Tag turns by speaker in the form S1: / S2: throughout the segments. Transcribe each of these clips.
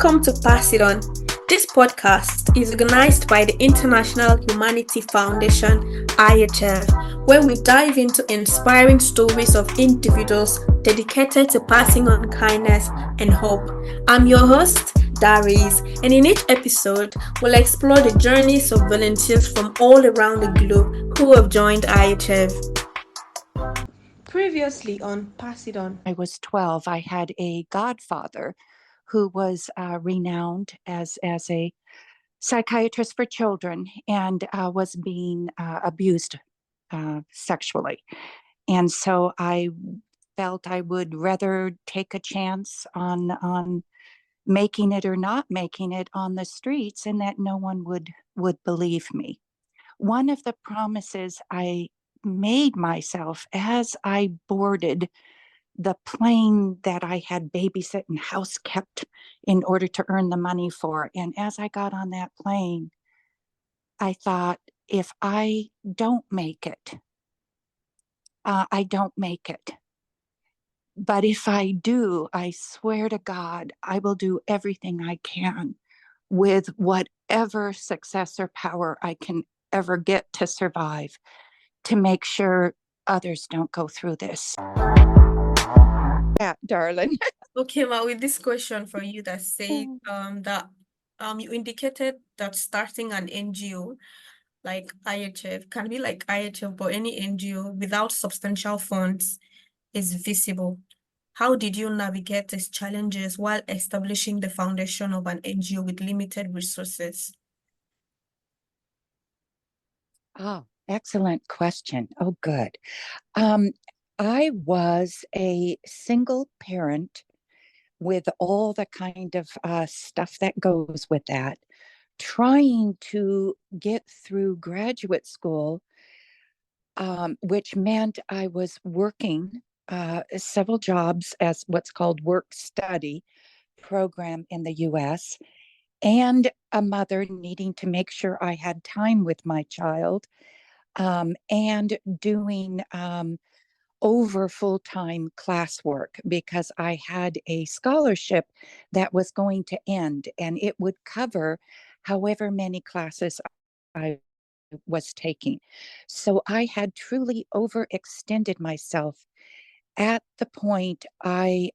S1: Welcome to Pass It On. This podcast is organized by the International Humanity Foundation, IHF, where we dive into inspiring stories of individuals dedicated to passing on kindness and hope. I'm your host, Darice, and in each episode, we'll explore the journeys of volunteers from all around the globe who have joined IHF. Previously on Pass It On.
S2: I was 12. I had a godfather who was renowned as a psychiatrist for children and was being abused sexually. And so I felt I would rather take a chance on making it or not making it on the streets, and that no one would believe me. One of the promises I made myself as I boarded the plane that I had babysit and house kept in order to earn the money for. And as I got on that plane, I thought, if I don't make it, I don't make it. But if I do, I swear to God, I will do everything I can with whatever success or power I can ever get to survive to make sure others don't go through this. Yeah, darling.
S1: Okay, Ma, with this question for you that says that you indicated that starting an NGO like IHF can be like IHF, but any NGO without substantial funds is visible. How did you navigate these challenges while establishing the foundation of an NGO with limited resources?
S2: Oh, excellent question. Oh, good. I was a single parent with all the kind of stuff that goes with that, trying to get through graduate school, which meant I was working several jobs as what's called work-study program in the US, and a mother needing to make sure I had time with my child, and doing over full-time classwork because I had a scholarship that was going to end, and it would cover however many classes I was taking. So I had truly overextended myself at the point I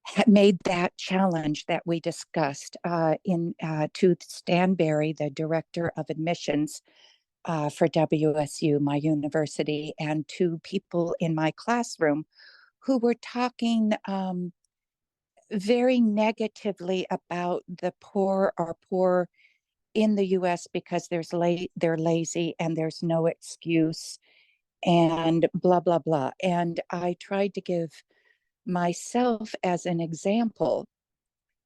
S2: had made that challenge that we discussed to Stanberry, the director of admissions for WSU, my university, and to people in my classroom who were talking very negatively about the poor are poor in the US because they're lazy and there's no excuse and blah, blah, blah. And I tried to give myself as an example,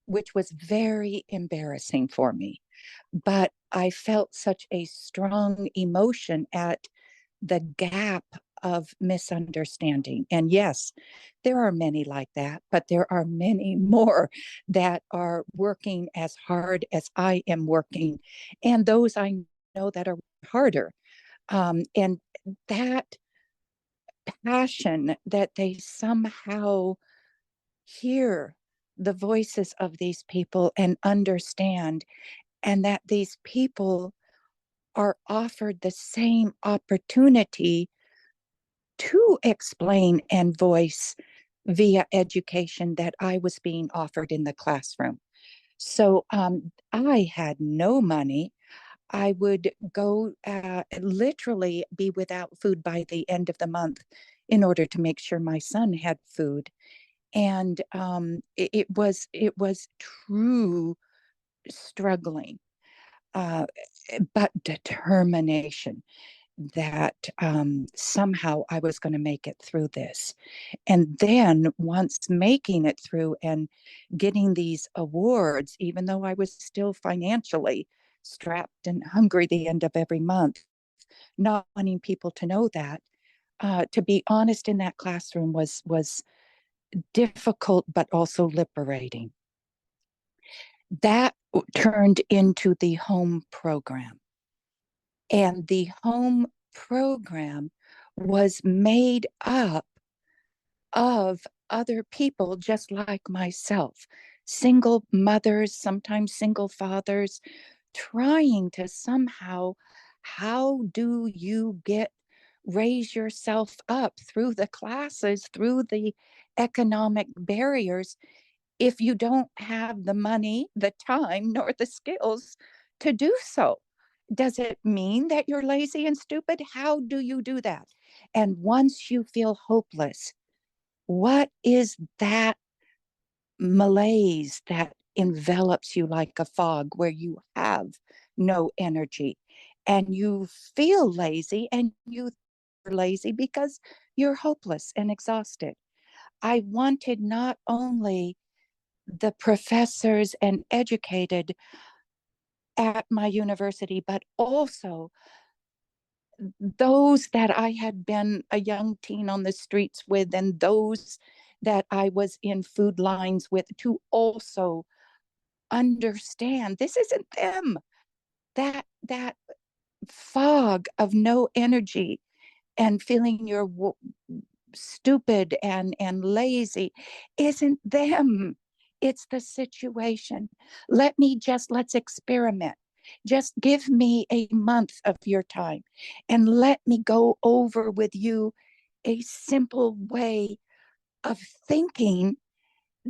S2: which was very embarrassing for me. But I felt such a strong emotion at the gap of misunderstanding. And yes, there are many like that, but there are many more that are working as hard as I am working, and those I know that are harder. And that passion that they somehow hear the voices of these people and understand, and that these people are offered the same opportunity to explain and voice via education that I was being offered in the classroom. So I had no money. I would go literally be without food by the end of the month in order to make sure my son had food. And it was true struggling, but determination that somehow I was going to make it through this. And then once making it through and getting these awards, even though I was still financially strapped and hungry the end of every month, not wanting people to know that, to be honest, in that classroom was difficult, but also liberating. That turned into the home program. And the home program was made up of other people just like myself, single mothers, sometimes single fathers, trying to somehow, how do you raise yourself up through the classes, through the economic barriers, if you don't have the money, the time, nor the skills to do so? Does it mean that you're lazy and stupid? How do you do that? And once you feel hopeless, what is that malaise that envelops you like a fog, where you have no energy and you feel lazy, and you're lazy because you're hopeless and exhausted? I wanted not only the professors and educated at my university, but also those that I had been a young teen on the streets with, and those that I was in food lines with, to also understand this isn't them. That fog of no energy and feeling you're stupid and lazy isn't them. It's the situation. Let's experiment. Just give me a month of your time and let me go over with you a simple way of thinking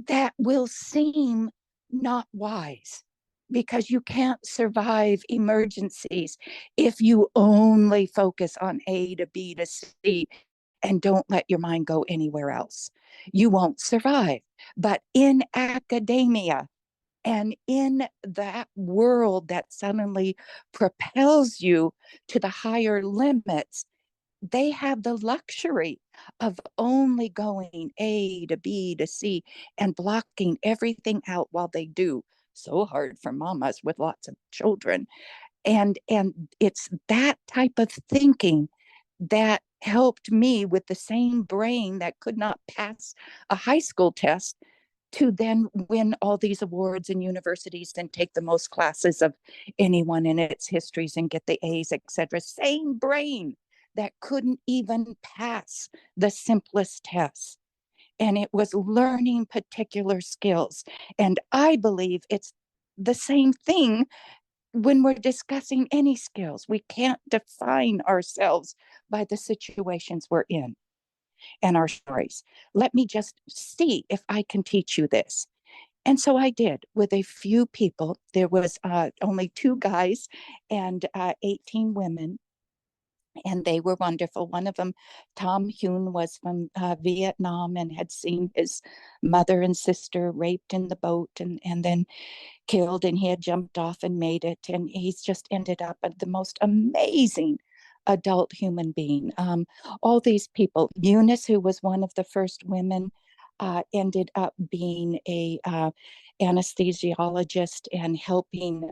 S2: that will seem not wise, because you can't survive emergencies if you only focus on A to B to C and don't let your mind go anywhere else. You won't survive. But in academia and in that world that suddenly propels you to the higher limits, they have the luxury of only going A to B to C and blocking everything out while they do. So hard for mamas with lots of children. And it's that type of thinking that helped me, with the same brain that could not pass a high school test, to then win all these awards in universities and take the most classes of anyone in its histories and get the A's, etc. Same brain that couldn't even pass the simplest tests. And it was learning particular skills. And I believe it's the same thing when we're discussing any skills. We can't define ourselves by the situations we're in and our stories. Let me just see if I can teach you this. And so I did, with a few people. There was only 2 guys and 18 women, and they were wonderful. One of them, Tom Hune, was from Vietnam and had seen his mother and sister raped in the boat and then killed, and he had jumped off and made it. And he's just ended up the most amazing adult human being. All these people, Eunice, who was one of the first women, ended up being a anesthesiologist and helping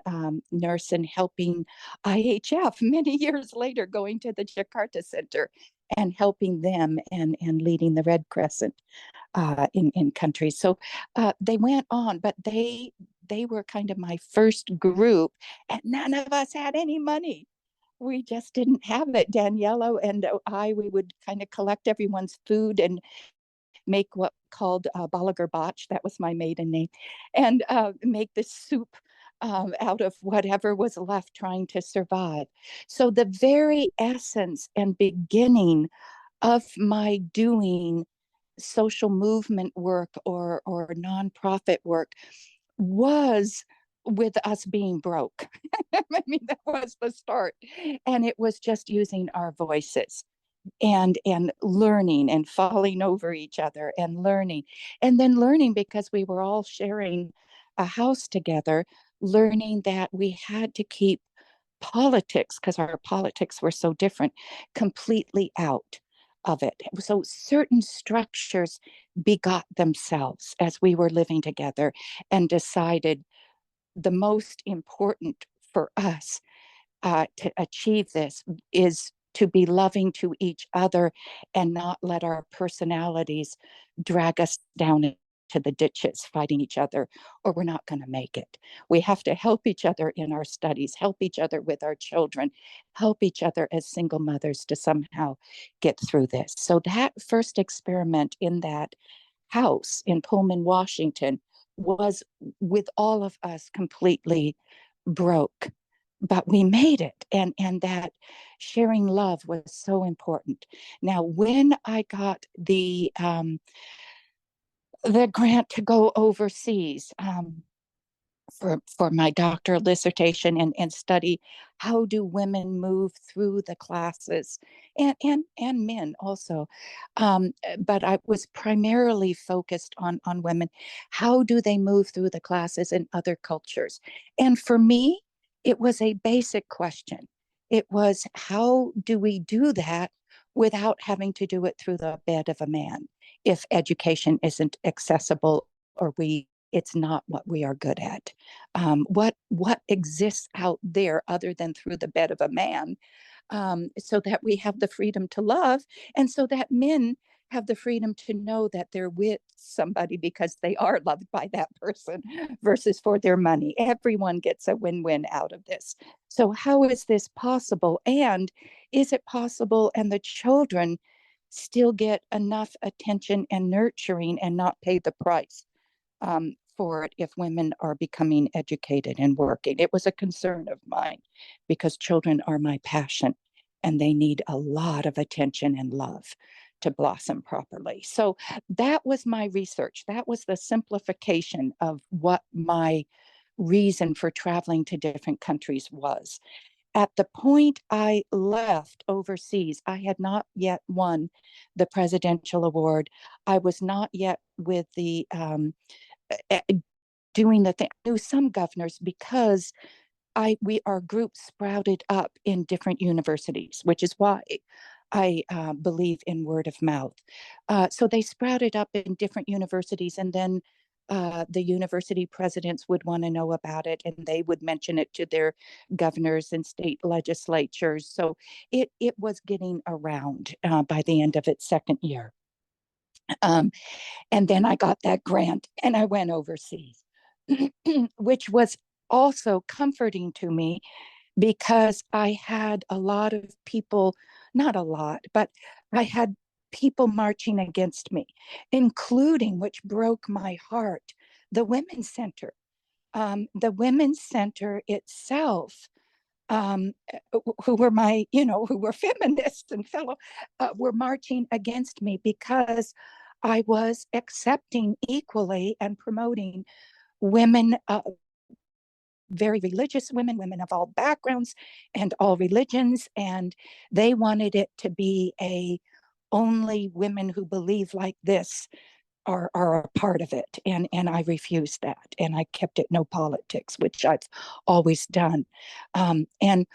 S2: nurse and helping IHF many years later, going to the Jakarta Center and helping them and leading the Red Crescent in countries. So they went on, but they were kind of my first group, and none of us had any money. We just didn't have it. Daniela and we would kind of collect everyone's food and make what called Balagar Botch, that was my maiden name, and make the soup out of whatever was left, trying to survive. So the very essence and beginning of my doing social movement work or nonprofit work was with us being broke. I mean, that was the start. And it was just using our voices and learning and falling over each other and learning. And then learning, because we were all sharing a house together, learning that we had to keep politics, because our politics were so different, completely out of it. So certain structures begot themselves as we were living together and decided the most important for us to achieve this is to be loving to each other and not let our personalities drag us down into the ditches fighting each other, or we're not going to make it. We have to help each other in our studies, help each other with our children, help each other as single mothers to somehow get through this. So that first experiment in that house in Pullman, Washington, was, with all of us, completely broke, but we made it. And that sharing love was so important. Now, when I got the grant to go overseas, for my doctoral dissertation, and study how do women move through the classes, and men also, but I was primarily focused on women. How do they move through the classes in other cultures? And for me, it was a basic question. It was, how do we do that without having to do it through the bed of a man, if education isn't accessible, or it's not what we are good at? What exists out there other than through the bed of a man, so that we have the freedom to love, and so that men have the freedom to know that they're with somebody because they are loved by that person versus for their money. Everyone gets a win-win out of this. So how is this possible? And is it possible and the children still get enough attention and nurturing and not pay the price for it if women are becoming educated and working? It was a concern of mine because children are my passion and they need a lot of attention and love to blossom properly. So that was my research. That was the simplification of what my reason for traveling to different countries was. At the point I left overseas, I had not yet won the presidential award. I was not yet with the doing the thing. I knew some governors because our group sprouted up in different universities, which is why I believe in word of mouth. So they sprouted up in different universities, and then the university presidents would want to know about it, and they would mention it to their governors and state legislatures. So it was getting around by the end of its second year. And then I got that grant and I went overseas, which was also comforting to me because I had a lot of people, not a lot, but I had people marching against me, including, which broke my heart, the Women's Center. The Women's Center itself, who were who were feminists and fellow, were marching against me because I was accepting equally and promoting women, very religious women, women of all backgrounds and all religions, and they wanted it to be only women who believe like this are a part of it, and I refused that, and I kept it no politics, which I've always done, and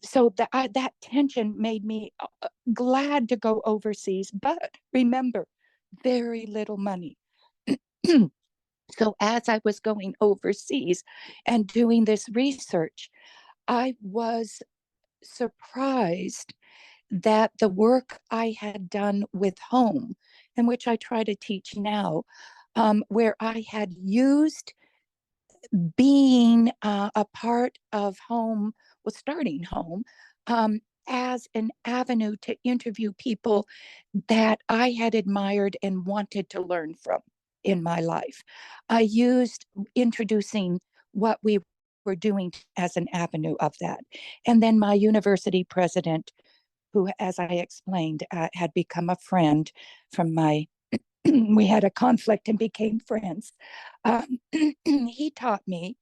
S2: so that tension made me glad to go overseas, but remember, very little money. So as I was going overseas and doing this research, I was surprised that the work I had done with home, and which I try to teach now, where I had used being a part of home, well, starting home, as an avenue to interview people that I had admired and wanted to learn from in my life. I used introducing what we were doing as an avenue of that. And then my university president, who, as I explained, had become a friend from my, we had a conflict and became friends. He taught me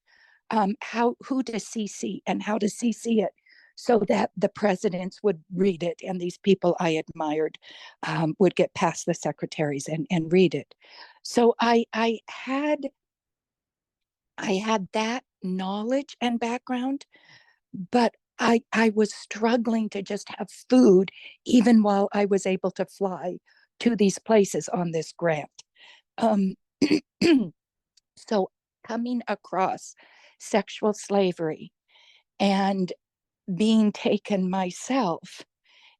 S2: who to CC and how to CC it so that the presidents would read it and these people I admired would get past the secretaries and read it. So I had that knowledge and background, but I was struggling to just have food even while I was able to fly to these places on this grant. Um, so coming across sexual slavery and being taken myself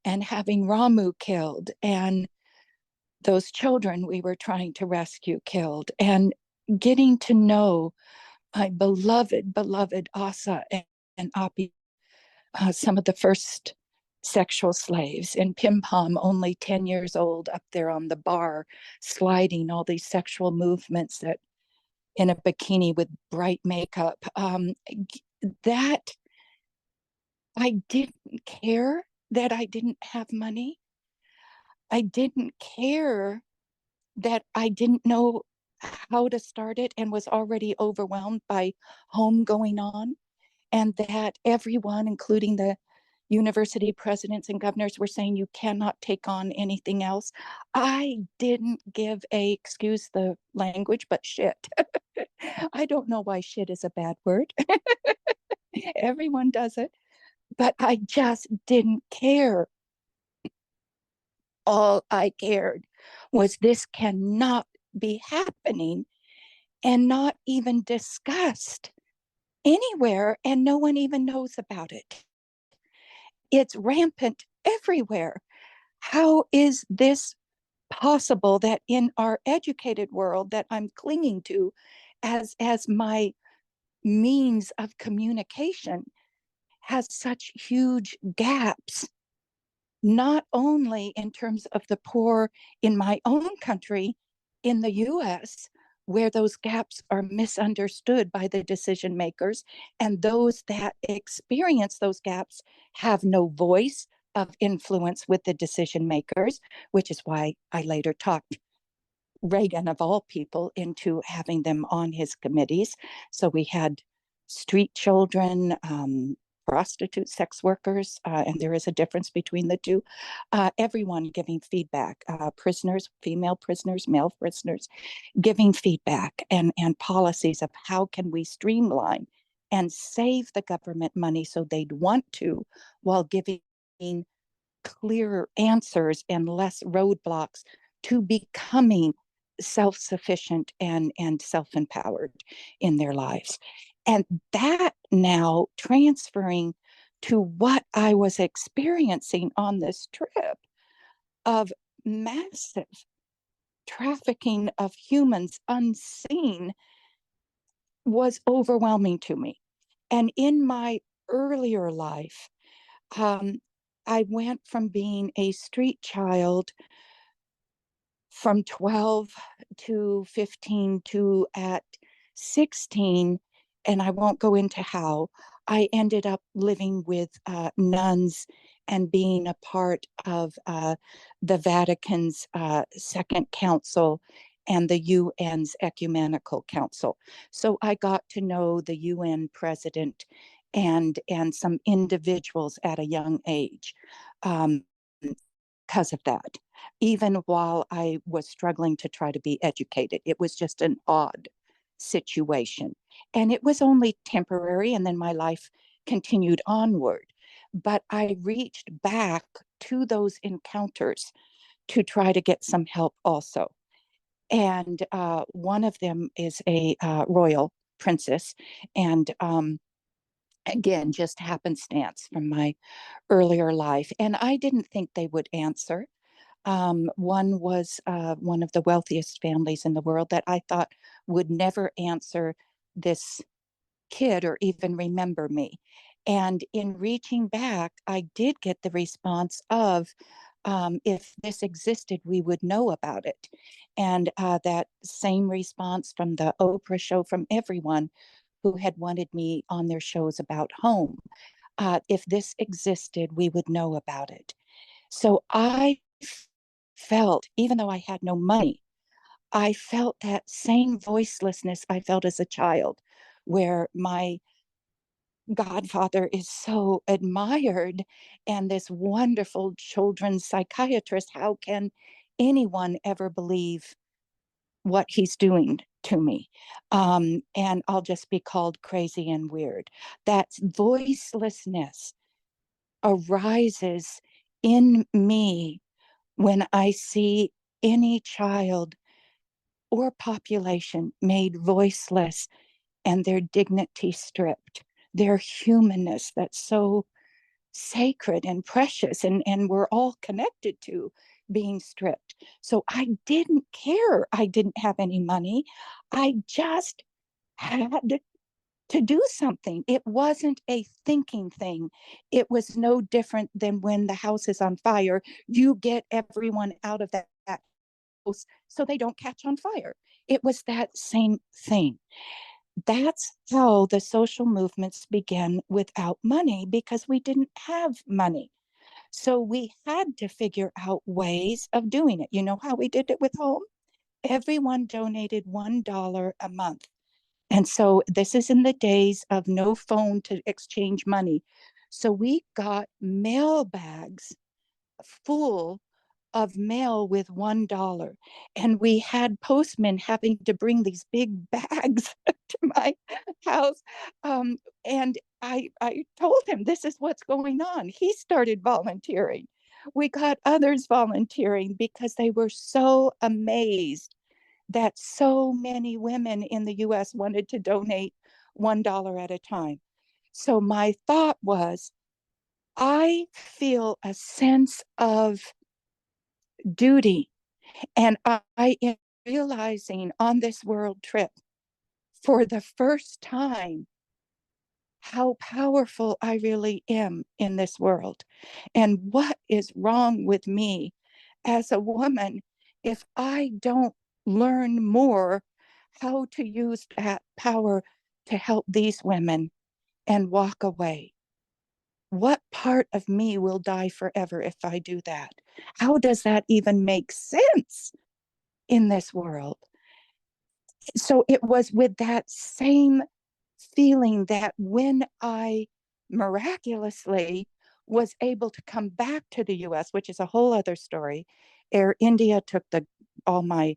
S2: and having Ramu killed and those children we were trying to rescue killed, and getting to know my beloved Asa and Api, some of the first sexual slaves, and Pim Pom, only 10 years old, up there on the bar, sliding all these sexual movements that in a bikini with bright makeup. That I didn't care that I didn't have money. I didn't care that I didn't know how to start it and was already overwhelmed by home going on, and that everyone, including the university presidents and governors, were saying you cannot take on anything else. I didn't give a, excuse the language, but shit. I don't know why shit is a bad word. Everyone does it, but I just didn't care. All I cared was this cannot be happening and not even discussed anywhere, and no one even knows about it. It's rampant everywhere. How is this possible that in our educated world that I'm clinging to as my means of communication has such huge gaps, not only in terms of the poor in my own country, in the US, where those gaps are misunderstood by the decision makers, and those that experience those gaps have no voice of influence with the decision makers, which is why I later talked Reagan, of all people, into having them on his committees. So we had street children, prostitutes, sex workers, and there is a difference between the two. Everyone giving feedback, prisoners, female prisoners, male prisoners, giving feedback and policies of how can we streamline and save the government money so they'd want to, while giving clearer answers and less roadblocks to becoming self-sufficient and self-empowered in their lives. And that now transferring to what I was experiencing on this trip of massive trafficking of humans unseen was overwhelming to me. And in my earlier life, um, I went from being a street child from 12 to 15 to at 16, and I won't go into how, I ended up living with nuns and being a part of the Vatican's Second Council and the UN's Ecumenical Council. So I got to know the UN president and some individuals at a young age. Because of that, even while I was struggling to try to be educated. It was just an odd situation. And it was only temporary, and then my life continued onward. But I reached back to those encounters to try to get some help also. And one of them is a royal princess. And again, just happenstance from my earlier life. And I didn't think they would answer. One was one of the wealthiest families in the world that I thought would never answer this kid or even remember me. And in reaching back, I did get the response of, if this existed, we would know about it. And that same response from the Oprah show, from everyone who had wanted me on their shows about home. If this existed, we would know about it. So I felt, even though I had no money, I felt that same voicelessness I felt as a child, where my godfather is so admired and this wonderful children's psychiatrist. How can anyone ever believe what he's doing to me? And I'll just be called crazy and weird. That voicelessness arises in me when I see any child or population made voiceless and their dignity stripped, their humanness that's so sacred and precious, and we're all connected to, being stripped. So I didn't care. I didn't have any money. I just had to do something. It wasn't a thinking thing. It was no different than when the house is on fire. You get everyone out of that so they don't catch on fire. It was that same thing. That's how the social movements began without money, because we didn't have money. So we had to figure out ways of doing it. You know how we did it with home? Everyone donated $1 a month. And so this is in the days of no phone to exchange money. So we got mail bags full of mail with $1. And we had postmen having to bring these big bags to my house. And I told him, this is what's going on. He started volunteering. We got others volunteering because they were so amazed that so many women in the US wanted to donate $1 at a time. So my thought was, I feel a sense of duty. And I am realizing on this world trip for the first time how powerful I really am in this world, and what is wrong with me as a woman if I don't learn more how to use that power to help these women and walk away. What part of me will die forever if I do that? How does that even make sense in this world? So it was with that same feeling that when I miraculously was able to come back to the US, which is a whole other story. Air India took all my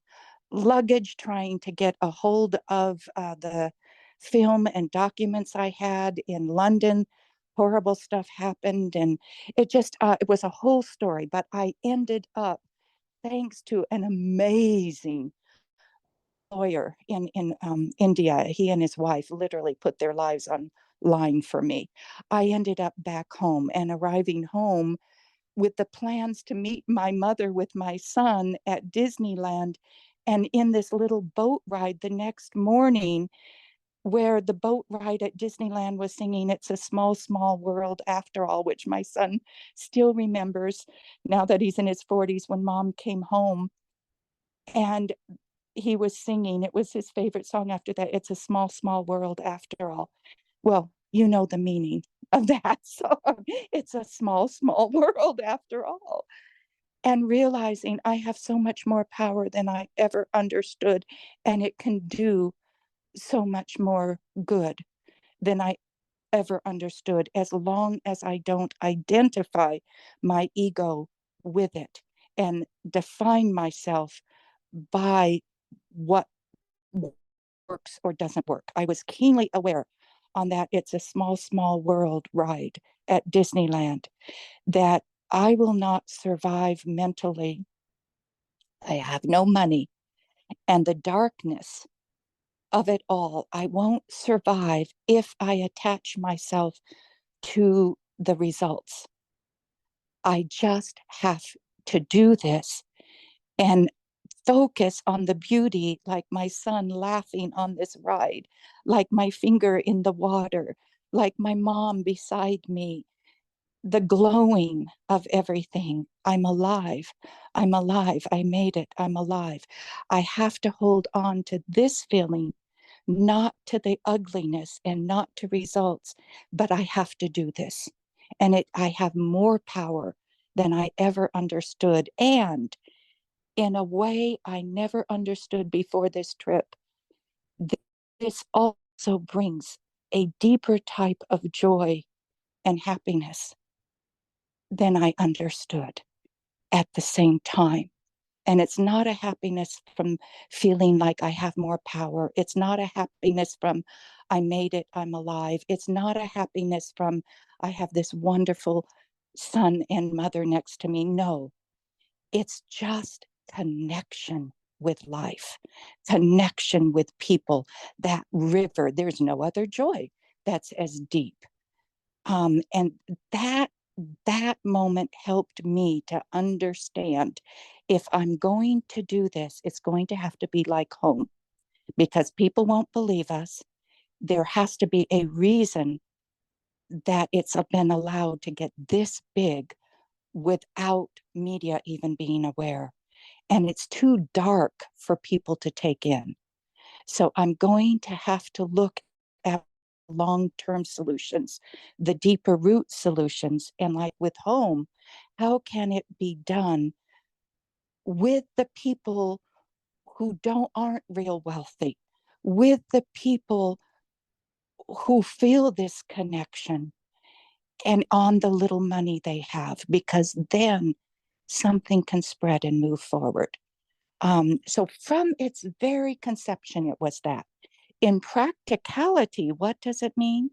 S2: luggage trying to get a hold of the film and documents I had in London. Horrible stuff happened, and it was a whole story. But I ended up, thanks to an amazing lawyer in India. He and his wife literally put their lives on line for me. I ended up back home and arriving home with the plans to meet my mother with my son at Disneyland, and in this little boat ride the next morning, where the boat ride at Disneyland was singing "It's a Small, Small World After All," which my son still remembers now that he's in his 40s, when mom came home. And he was singing, it was his favorite song after that, "It's a Small, Small World After All." Well, you know the meaning of that song. It's a small, small world after all. And realizing I have so much more power than I ever understood, and it can do so much more good than I ever understood, as long as I don't identify my ego with it and define myself by what works or doesn't work. I was keenly aware on that "It's a Small, Small World" ride at Disneyland that I will not survive mentally. I have no money, and the darkness of it all, I won't survive if I attach myself to the results. I just have to do this and focus on the beauty, like my son laughing on this ride, like my finger in the water, like my mom beside me, the glowing of everything. I'm alive. I'm alive. I made it. I'm alive. I have to hold on to this feeling, not to the ugliness and not to results, but I have to do this. And I have more power than I ever understood. And in a way I never understood before this trip, this also brings a deeper type of joy and happiness than I understood at the same time. And it's not a happiness from feeling like I have more power. It's not a happiness from I made it, I'm alive. It's not a happiness from I have this wonderful son and mother next to me. No, it's just connection with life, connection with people, that river. There's no other joy that's as deep. And that moment helped me to understand, if I'm going to do this, it's going to have to be like home, because people won't believe us. There has to be a reason that it's been allowed to get this big without media even being aware. and it's too dark for people to take in. So I'm going to have to look at long-term solutions, the deeper root solutions. And like with home, how can it be done with the people who don't aren't real wealthy, with the people who feel this connection and on the little money they have, because then something can spread and move forward. So from its very conception, it was that. In practicality, what does it mean?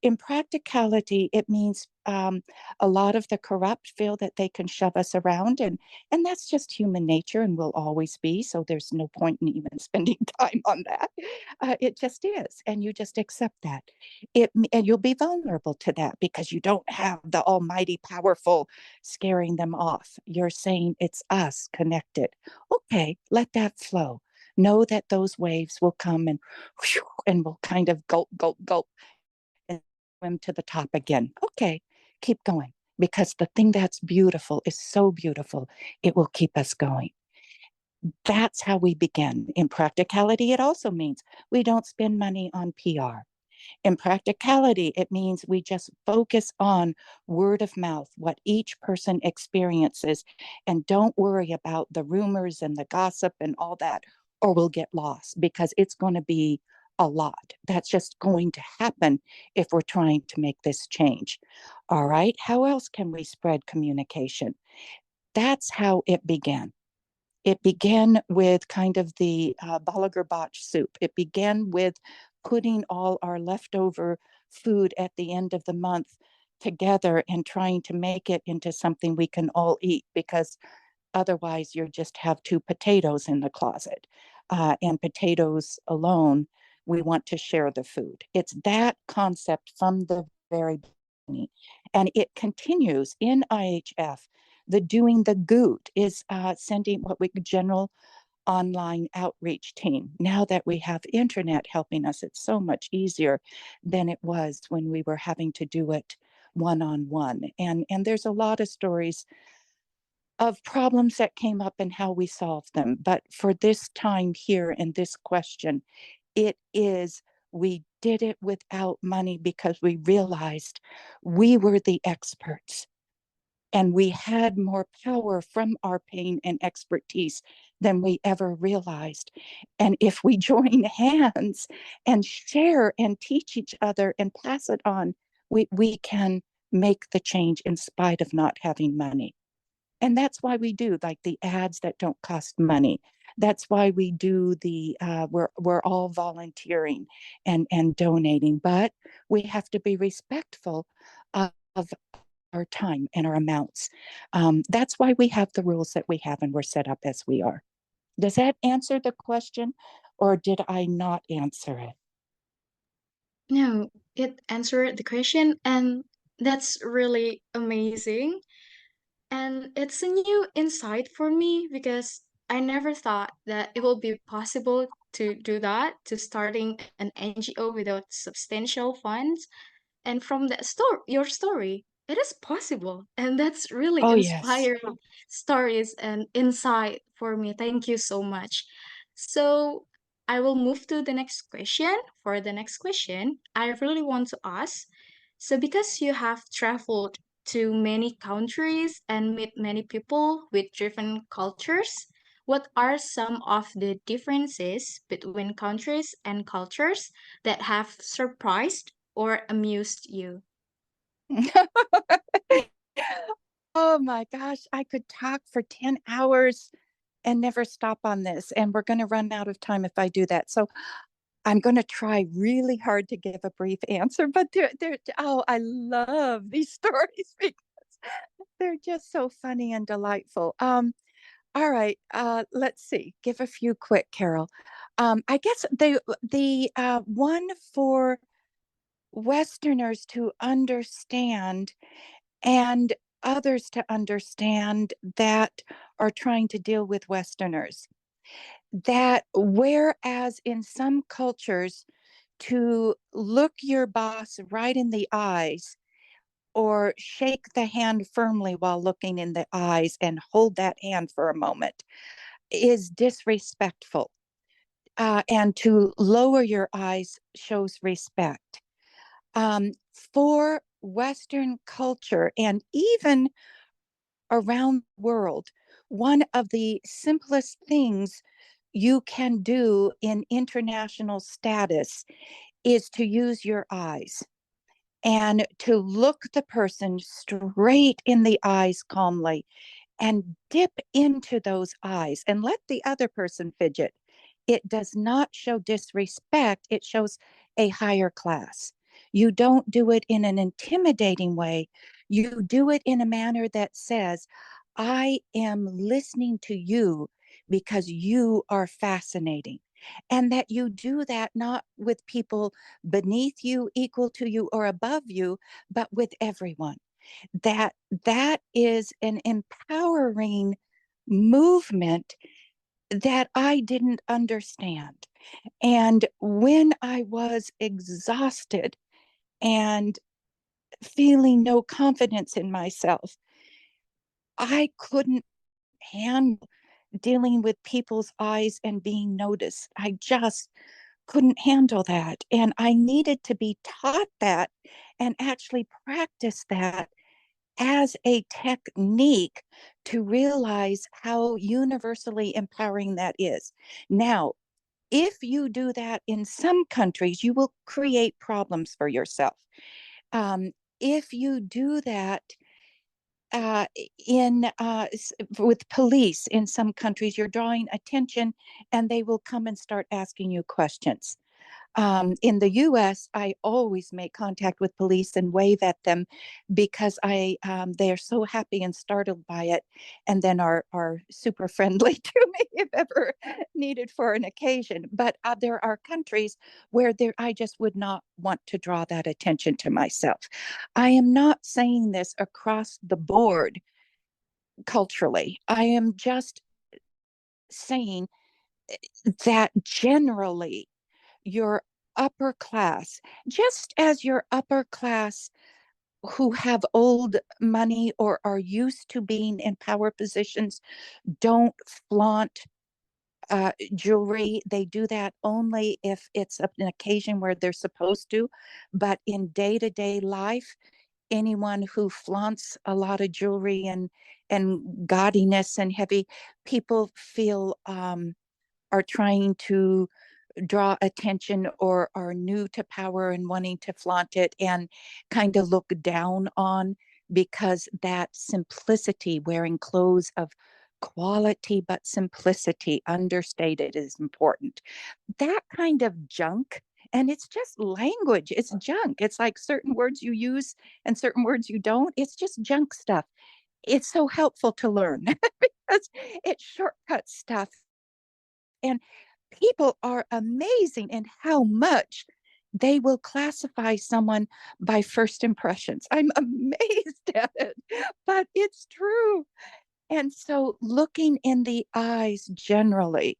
S2: In practicality, it means a lot of the corrupt feel that they can shove us around, and that's just human nature and will always be. So there's no point in even spending time on that. It just is, and you just accept that. And you'll be vulnerable to that because you don't have the almighty powerful scaring them off. You're saying it's us connected. Okay, let that flow. Know that those waves will come and whew, and will kind of gulp, gulp, gulp and swim to the top again. Okay, keep going because the thing that's beautiful is so beautiful, it will keep us going. That's how we begin. In practicality, it also means we don't spend money on PR. In practicality, it means we just focus on word of mouth, what each person experiences, and don't worry about the rumors and the gossip and all that, or we'll get lost because it's going to be a lot. That's just going to happen if we're trying to make this change. All right. How else can we spread communication? That's how it began. It began with kind of the Balaguer botch soup. It began with putting all our leftover food at the end of the month together and trying to make it into something we can all eat, because otherwise you just have two potatoes in the closet. And potatoes alone, we want to share the food. It's that concept from the very beginning. And it continues in IHF. The doing the good is sending what we general online outreach team. Now that we have internet helping us, it's so much easier than it was when we were having to do it one on one. And there's a lot of stories of problems that came up and how we solved them. But for this time here in this question, it is we did it without money because we realized we were the experts and we had more power from our pain and expertise than we ever realized. And if we join hands and share and teach each other and pass it on, we can make the change in spite of not having money. And that's why we do like the ads that don't cost money. That's why we do the we're all volunteering and donating, but we have to be respectful of our time and our amounts. That's why we have the rules that we have and we're set up as we are. Does that answer the question, or did I not answer it?
S3: No, it answered the question, and that's really amazing. And it's a new insight for me because I never thought that it will be possible to do that, to starting an NGO without substantial funds. And from that story, your story, it is possible. And that's really
S2: Oh, yes.
S3: inspiring stories and insight for me. Thank you so much. So I will move to the next question. For the next question, I really want to ask, so because you have traveled to many countries and meet many people with different cultures, what are some of the differences between countries and cultures that have surprised or amused you?
S2: Oh my gosh, I could talk for 10 hours and never stop on this. And we're going to run out of time if I do that. So I'm going to try really hard to give a brief answer, but oh, I love these stories because they're just so funny and delightful. All right, let's see. Give a few quick, Carol. I guess the one for Westerners to understand and others to understand that are trying to deal with Westerners. That whereas in some cultures, to look your boss right in the eyes or shake the hand firmly while looking in the eyes and hold that hand for a moment, is disrespectful. And to lower your eyes shows respect. For Western culture and even around the world, one of the simplest things you can do in international status is to use your eyes and to look the person straight in the eyes calmly and dip into those eyes and let the other person fidget. It does not show disrespect, it shows a higher class. You don't do it in an intimidating way. You do it in a manner that says, I am listening to you because you are fascinating. And that you do that not with people beneath you, equal to you, or above you, but with everyone. That is an empowering movement that I didn't understand. And when I was exhausted and feeling no confidence in myself, I couldn't handle dealing with people's eyes and being noticed. I just couldn't handle that. And I needed to be taught that and actually practice that as a technique to realize how universally empowering that is. Now, if you do that in some countries, you will create problems for yourself. Um, if you do that uh, with police in some countries, you're drawing attention and they will come and start asking you questions. In the US, I always make contact with police and wave at them because they are so happy and startled by it, and then are super friendly to me if ever needed for an occasion. But there are countries where I just would not want to draw that attention to myself. I am not saying this across the board culturally. I am just saying that generally your upper class, just as your upper class who have old money or are used to being in power positions don't flaunt jewelry. They do that only if it's an occasion where they're supposed to. But in day-to-day life, anyone who flaunts a lot of jewelry and gaudiness and heavy, people feel are trying to draw attention or are new to power and wanting to flaunt it and kind of look down on, because that simplicity, wearing clothes of quality but simplicity, understated, is important. That kind of junk, and it's just language, it's junk. It's like certain words you use and certain words you don't. It's just junk stuff. It's so helpful to learn because it shortcuts stuff. And people are amazing in how much they will classify someone by first impressions. I'm amazed at it, but it's true. And so looking in the eyes generally,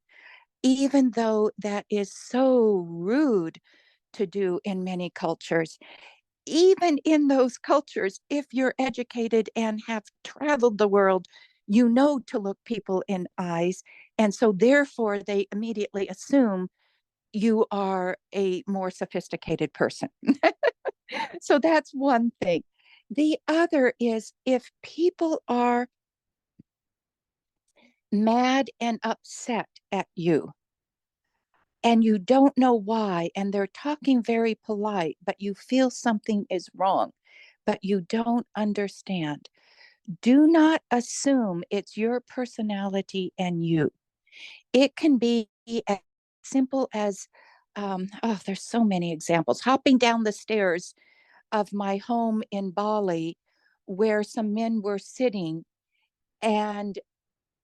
S2: even though that is so rude to do in many cultures, even in those cultures, if you're educated and have traveled the world, you know to look people in eyes. And so therefore they immediately assume you are a more sophisticated person. So that's one thing. The other is if people are mad and upset at you and you don't know why, and they're talking very polite, but you feel something is wrong, but you don't understand, do not assume it's your personality and you. It can be as simple as, oh, there's so many examples. Hopping down the stairs of my home in Bali, where some men were sitting, and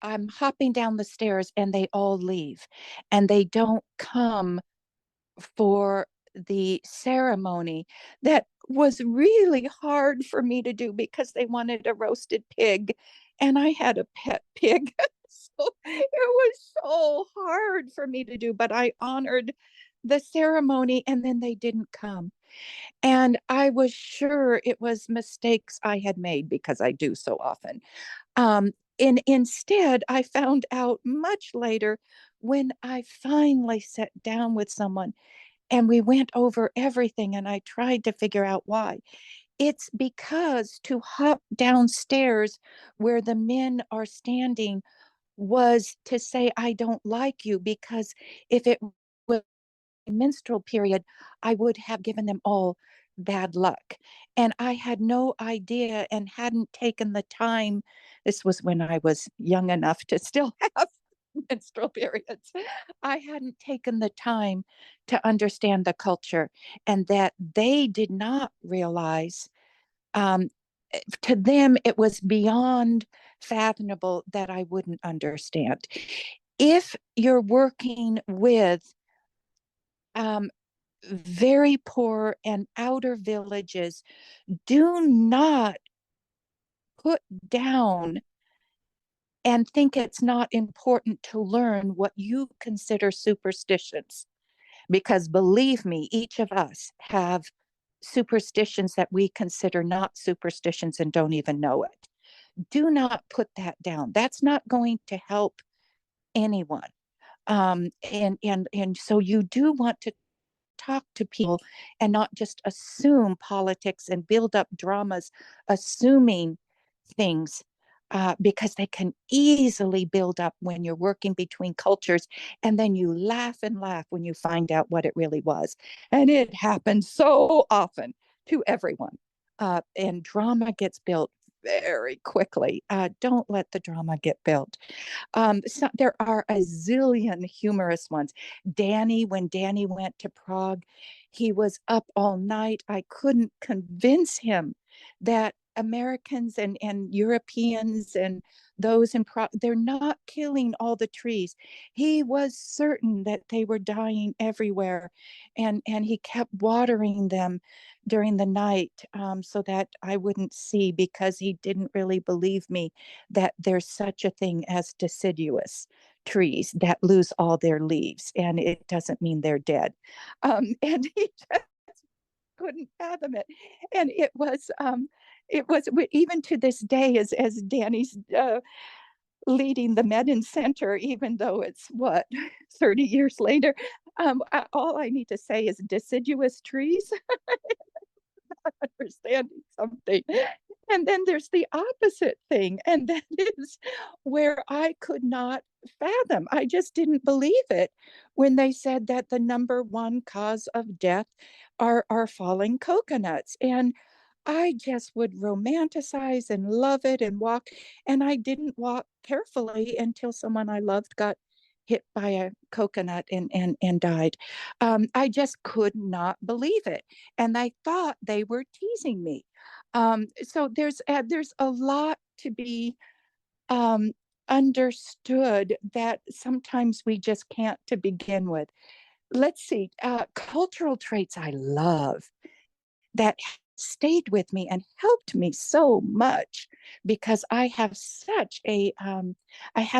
S2: I'm hopping down the stairs and they all leave and they don't come for the ceremony that was really hard for me to do because they wanted a roasted pig and I had a pet pig. So it was so hard for me to do, but I honored the ceremony and then they didn't come. And I was sure it was mistakes I had made because I do so often. instead, I found out much later when I finally sat down with someone and we went over everything and I tried to figure out why. It's because to hop downstairs where the men are standing was to say, I don't like you, because if it was a menstrual period, I would have given them all bad luck. And I had no idea and hadn't taken the time. This was when I was young enough to still have menstrual periods. I hadn't taken the time to understand the culture, and that they did not realize, um, to them, it was beyond fathomable that I wouldn't understand. If you're working with um, very poor and outer villages, do not put down and think it's not important to learn what you consider superstitions. Because believe me, each of us have superstitions that we consider not superstitions and don't even know it. Do not put that down. That's not going to help anyone. And so you do want to talk to people and not just assume politics and build up dramas, assuming things, because they can easily build up when you're working between cultures. And then you laugh and laugh when you find out what it really was. And it happens so often to everyone. And drama gets built very quickly. Don't let the drama get built. So there are a zillion humorous ones. When Danny went to Prague, he was up all night. I couldn't convince him that Americans and Europeans and those in Prague, they're not killing all the trees. He was certain that they were dying everywhere. And he kept watering them during the night, so that I wouldn't see, because he didn't really believe me that there's such a thing as deciduous trees that lose all their leaves, and it doesn't mean they're dead. And he just couldn't fathom it. And it was even to this day, as Danny's leading the Medin Center, even though it's what 30 years later. All I need to say is deciduous trees. Understanding something. And then there's the opposite thing, and that is where I could not fathom. I just didn't believe it when they said that the number one cause of death are falling coconuts. And I just would romanticize and love it and walk. And I didn't walk carefully until someone I loved got hit by a coconut and died. I just could not believe it. And I thought they were teasing me. So there's a lot to be understood that sometimes we just can't to begin with. Let's see, cultural traits I love that stayed with me and helped me so much, because I have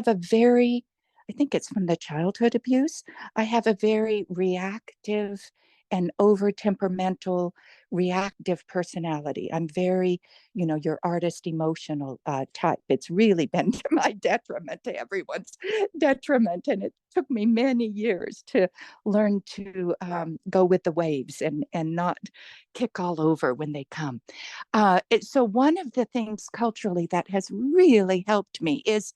S2: a very, I think it's from the childhood abuse, I have a very reactive and over temperamental, reactive personality. I'm very, your artist emotional type. It's really been to my detriment, to everyone's detriment. And it took me many years to learn to go with the waves and not kick all over when they come. So one of the things culturally that has really helped me is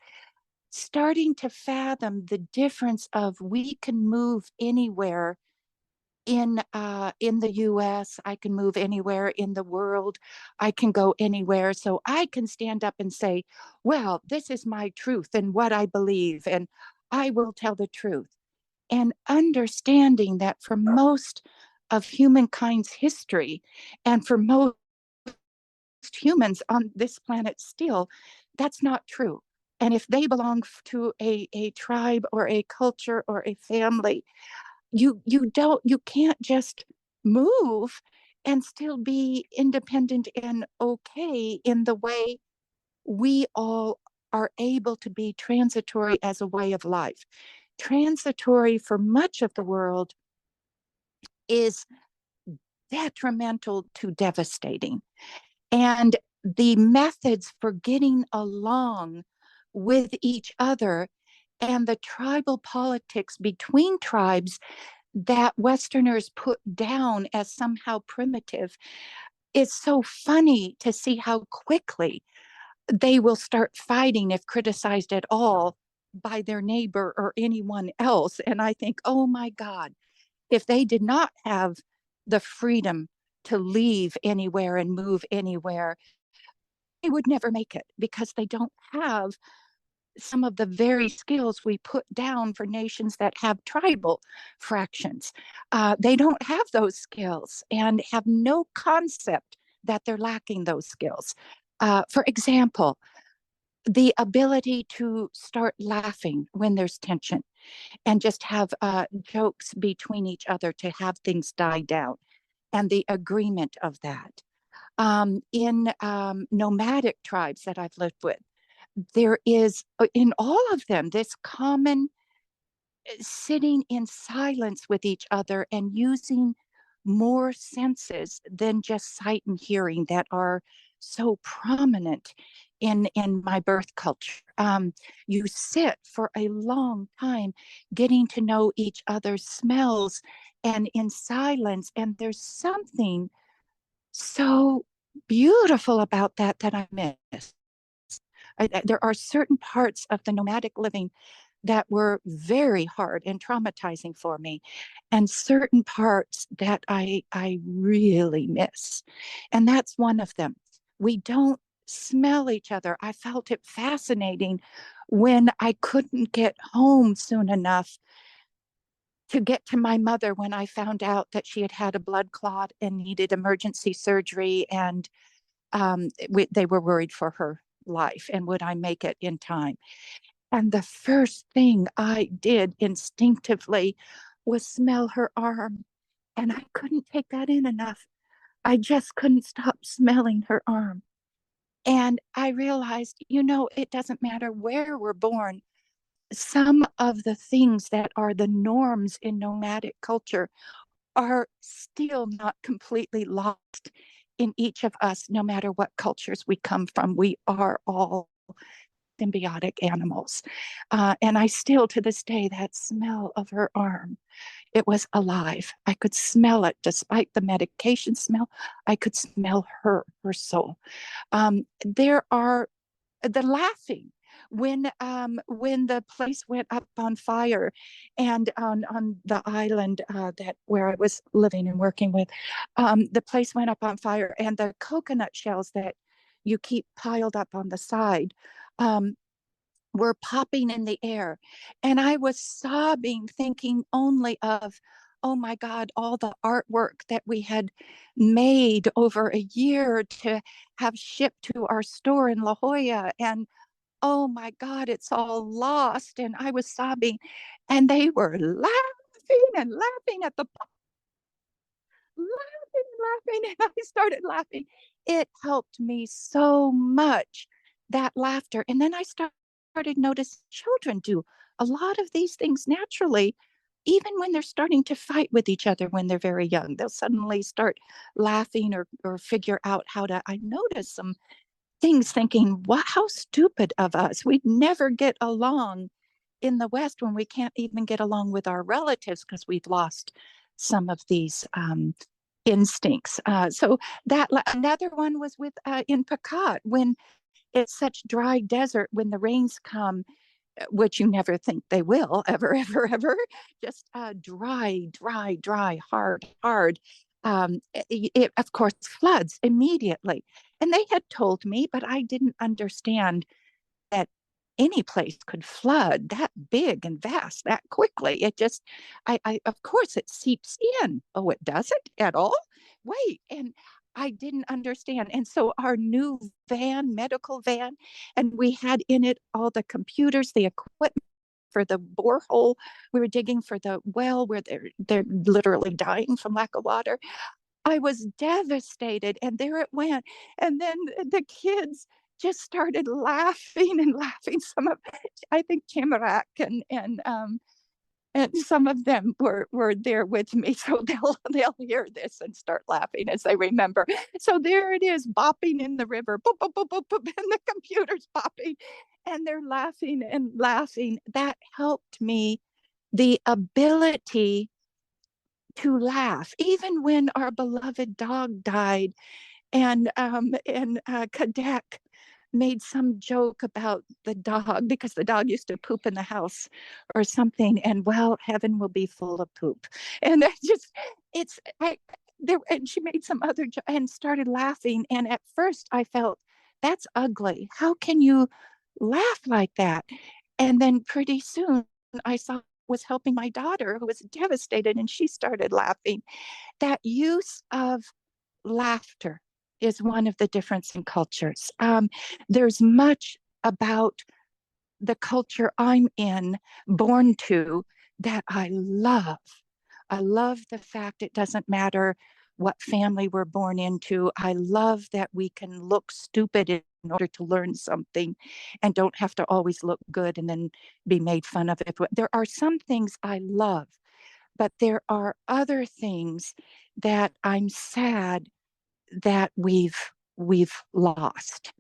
S2: starting to fathom the difference of, we can move anywhere in the US, I can move anywhere in the world, I can go anywhere. So I can stand up and say, well, this is my truth and what I believe, and I will tell the truth. And understanding that for most of humankind's history, and for most humans on this planet still, that's not true. And if they belong to a tribe or a culture or a family, you can't just move and still be independent and okay in the way we all are able to be transitory as a way of life. Transitory for much of the world is detrimental to devastating. And the methods for getting along with each other, and the tribal politics between tribes that Westerners put down as somehow primitive. It's so funny to see how quickly they will start fighting if criticized at all by their neighbor or anyone else. And I think, oh my God, if they did not have the freedom to leave anywhere and move anywhere, they would never make it because they don't have some of the very skills we put down for nations that have tribal fractions. They don't have those skills and have no concept that they're lacking those skills. For example, the ability to start laughing when there's tension and just have jokes between each other to have things die down, and the agreement of that. In nomadic tribes that I've lived with, there is in all of them this common sitting in silence with each other and using more senses than just sight and hearing that are so prominent in my birth culture. You sit for a long time getting to know each other's smells and in silence, and there's something so beautiful about that that I miss. There are certain parts of the nomadic living that were very hard and traumatizing for me, and certain parts that I really miss. And that's one of them. We don't smell each other. I felt it fascinating when I couldn't get home soon enough to get to my mother when I found out that she had had a blood clot and needed emergency surgery, and they were worried for her life and would I make it in time. And the first thing I did instinctively was smell her arm. And I couldn't take that in enough. I just couldn't stop smelling her arm. And I realized, it doesn't matter where we're born. Some of the things that are the norms in nomadic culture are still not completely lost in each of us, no matter what cultures we come from. We are all symbiotic animals. And I still, to this day, that smell of her arm, it was alive. I could smell it despite the medication smell. I could smell her soul. There are the laughing when the place went up on fire, and on the island that where I was living and working with, the place went up on fire, and the coconut shells that you keep piled up on the side were popping in the air. And I was sobbing, thinking only of, oh my God, all the artwork that we had made over a year to have shipped to our store in La Jolla. And oh my God, it's all lost. And I was sobbing, and they were laughing and laughing at the laughing, and I started laughing. It helped me so much, that laughter. And then I started noticing children do a lot of these things naturally, even when they're starting to fight with each other when they're very young. They'll suddenly start laughing or figure out how to. I noticed some things thinking, wow, how stupid of us. We'd never get along in the West when we can't even get along with our relatives because we've lost some of these instincts. So that another one was with in Pakat, when it's such dry desert, when the rains come, which you never think they will ever, ever, ever, just dry, dry, dry, hard. It of course floods immediately. And they had told me, but I didn't understand that any place could flood that big and vast that quickly. It just, I of course it seeps in. Oh, it doesn't at all? Wait, and I didn't understand. And so our new medical van, and we had in it all the computers, the equipment for the borehole we were digging, for the well where they're literally dying from lack of water. I was devastated, and there it went. And then the kids just started laughing and laughing. Some of, I think, Chamarak and some of them were there with me, so they'll hear this and start laughing as they remember. So there it is, bopping in the river, boop, boop, boop, boop, boop, and the computer's bopping, and they're laughing and laughing. That helped me, the ability to laugh, even when our beloved dog died, and Kadek made some joke about the dog because the dog used to poop in the house or something, and well, heaven will be full of poop. And I just, it's I there, and she made some other joke and started laughing. And at first I felt, that's ugly. How can you laugh like that? And then pretty soon I saw was helping my daughter who was devastated, and she started laughing. That use of laughter is one of the difference in cultures. There's much about the culture I'm in, born to, that I love. I love the fact it doesn't matter what family we're born into. I love that we can look stupid in order to learn something and don't have to always look good and then be made fun of. There are some things I love, but there are other things that I'm sad that we've lost.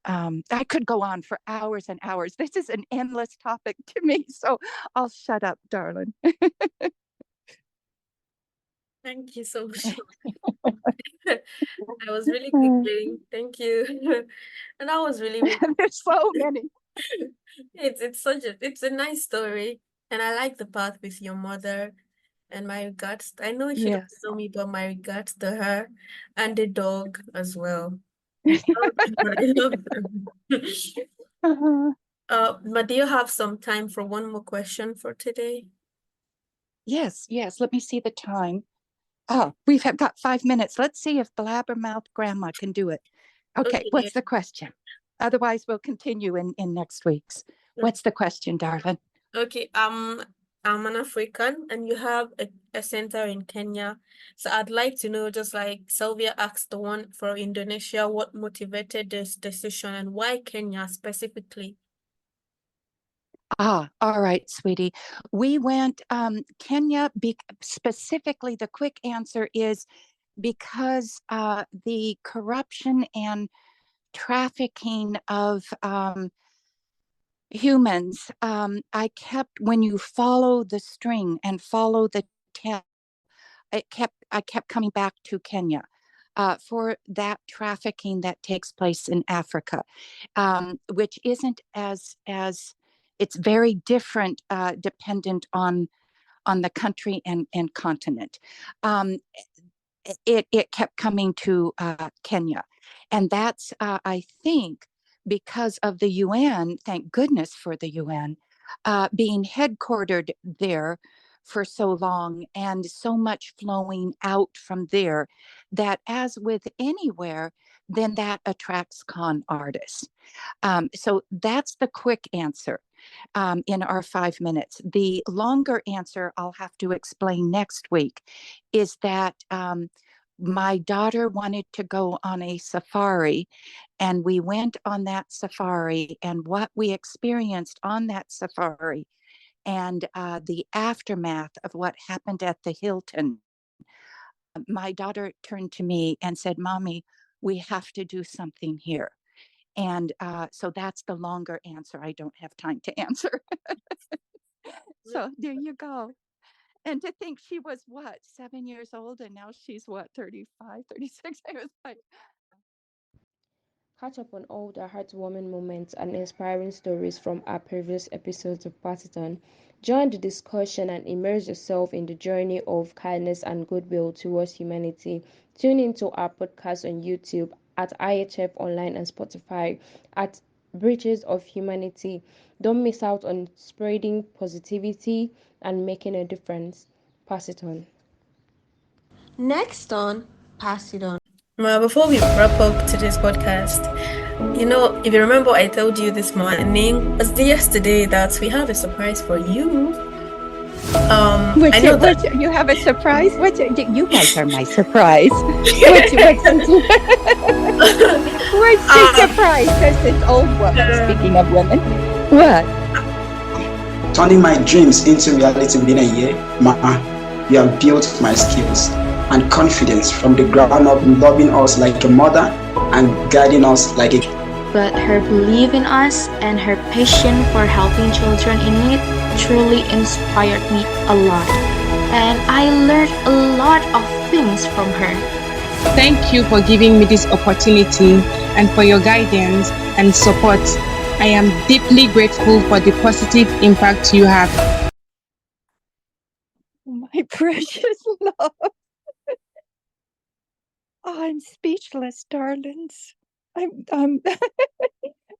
S2: I could go on for hours and hours. This is an endless topic to me, so I'll shut up, darling.
S1: Thank you so much. I was really giggling. Thank you. And that was really, really
S2: There's so many.
S1: it's a nice story. And I like the part with your mother, and my regards. I know she
S2: Yes.
S1: doesn't know me, but my regards to her and the dog as well. But I love them. But do you have some time for one more question for today?
S2: Yes. Let me see the time. Oh, we've got 5 minutes. Let's see if Blabbermouth Grandma can do it. Okay,
S1: Okay.
S2: what's the question? Otherwise, we'll continue in next week's. What's the question, darling?
S1: Okay, I'm an African and you have a center in Kenya. So I'd like to know, just like Sylvia asked the one for Indonesia, what motivated this decision and why Kenya specifically?
S2: All right, sweetie. We went Kenya, specifically, the quick answer is because the corruption and trafficking of humans, when you follow the string and follow the tail, I kept coming back to Kenya for that trafficking that takes place in Africa, which isn't as it's very different, dependent on the country and continent. It kept coming to Kenya, and that's I think because of the UN. Thank goodness for the UN being headquartered there for so long, and so much flowing out from there, that as with anywhere, then that attracts con artists. So that's the quick answer in our 5 minutes. The longer answer I'll have to explain next week is that my daughter wanted to go on a safari, and we went on that safari, and what we experienced on that safari and the aftermath of what happened at the Hilton. My daughter turned to me and said, "Mommy, we have to do something here." And so that's the longer answer. I don't have time to answer. So there you go. And to think she was what, 7 years old, and now she's what, 35, 36? I was like,
S4: Catch up on all the heartwarming moments and inspiring stories from our previous episodes of Partisan. Join the discussion and immerse yourself in the journey of kindness and goodwill towards humanity. Tune into our podcast on YouTube at IHF Online and Spotify at Bridges of Humanity. Don't miss out on spreading positivity and making a difference. Pass it on.
S1: Next on, pass it on. Before we wrap up today's podcast, if you remember, I told you this morning, was yesterday, that we have a surprise for you.
S2: I know that you have a surprise. You guys are my surprise. What's the surprise? Because it's old woman. Speaking of women, what?
S5: Turning my dreams into reality within a year, you have built my skills and confidence from the ground up, loving us like a mother and guiding us like a
S3: but her belief in us and her passion for helping children in need truly inspired me a lot. And I learned a lot of things from her.
S6: Thank you for giving me this opportunity and for your guidance and support. I am deeply grateful for the positive impact you have.
S2: My precious love. I'm speechless, darlings. I'm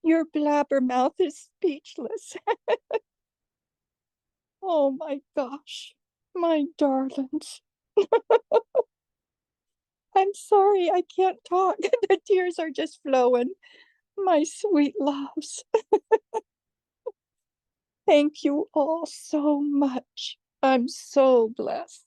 S2: your blabbermouth is speechless. Oh my gosh, my darlings. I'm sorry, I can't talk. The tears are just flowing. My sweet loves. Thank you all so much. I'm so blessed.